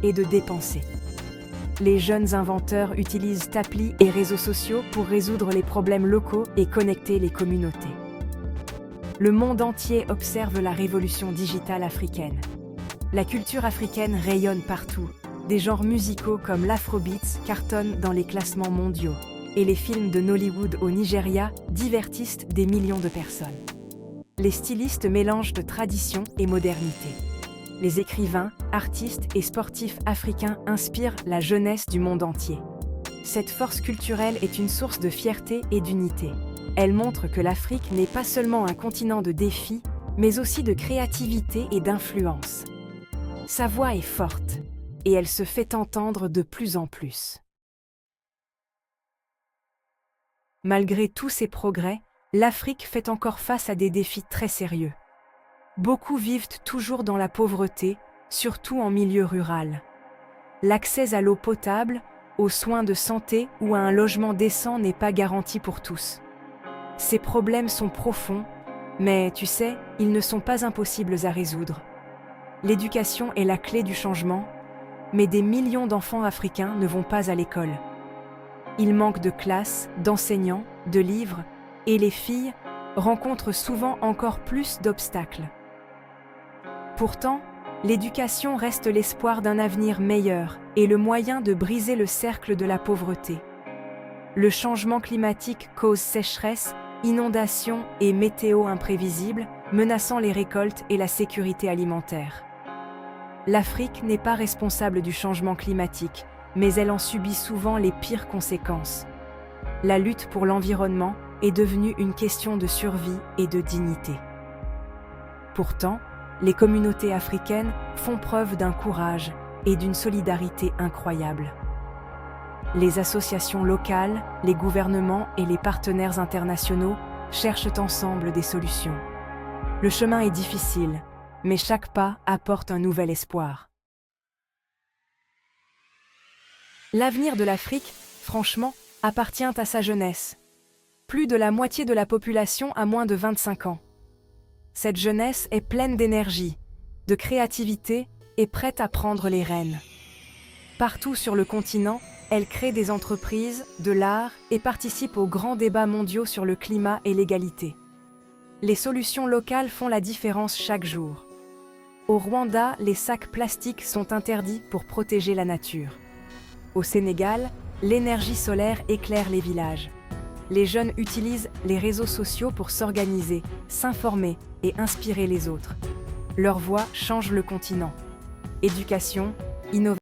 et de dépenser. Les jeunes inventeurs utilisent applis et réseaux sociaux pour résoudre les problèmes locaux et connecter les communautés. Le monde entier observe la révolution digitale africaine. La culture africaine rayonne partout. Des genres musicaux comme l'afrobeats cartonnent dans les classements mondiaux. Et les films de Nollywood au Nigeria divertissent des millions de personnes. Les stylistes mélangent de tradition et modernité. Les écrivains, artistes et sportifs africains inspirent la jeunesse du monde entier. Cette force culturelle est une source de fierté et d'unité. Elle montre que l'Afrique n'est pas seulement un continent de défis, mais aussi de créativité et d'influence. Sa voix est forte, et elle se fait entendre de plus en plus. Malgré tous ces progrès, l'Afrique fait encore face à des défis très sérieux. Beaucoup vivent toujours dans la pauvreté, surtout en milieu rural. L'accès à l'eau potable, aux soins de santé ou à un logement décent n'est pas garanti pour tous. Ces problèmes sont profonds, mais tu sais, ils ne sont pas impossibles à résoudre. L'éducation est la clé du changement, mais des millions d'enfants africains ne vont pas à l'école. Il manque de classes, d'enseignants, de livres, et les filles rencontrent souvent encore plus d'obstacles. Pourtant, l'éducation reste l'espoir d'un avenir meilleur et le moyen de briser le cercle de la pauvreté. Le changement climatique cause sécheresse, inondations et météo imprévisibles, menaçant les récoltes et la sécurité alimentaire. L'Afrique n'est pas responsable du changement climatique, mais elle en subit souvent les pires conséquences. La lutte pour l'environnement est devenue une question de survie et de dignité. Pourtant, les communautés africaines font preuve d'un courage et d'une solidarité incroyables. Les associations locales, les gouvernements et les partenaires internationaux cherchent ensemble des solutions. Le chemin est difficile, mais chaque pas apporte un nouvel espoir. L'avenir de l'Afrique, franchement, appartient à sa jeunesse. Plus de la moitié de la population a moins de 25 ans. Cette jeunesse est pleine d'énergie, de créativité et prête à prendre les rênes. Partout sur le continent, elle crée des entreprises, de l'art et participe aux grands débats mondiaux sur le climat et l'égalité. Les solutions locales font la différence chaque jour. Au Rwanda, les sacs plastiques sont interdits pour protéger la nature. Au Sénégal, l'énergie solaire éclaire les villages. Les jeunes utilisent les réseaux sociaux pour s'organiser, s'informer et inspirer les autres. Leur voix change le continent. Éducation, innovation.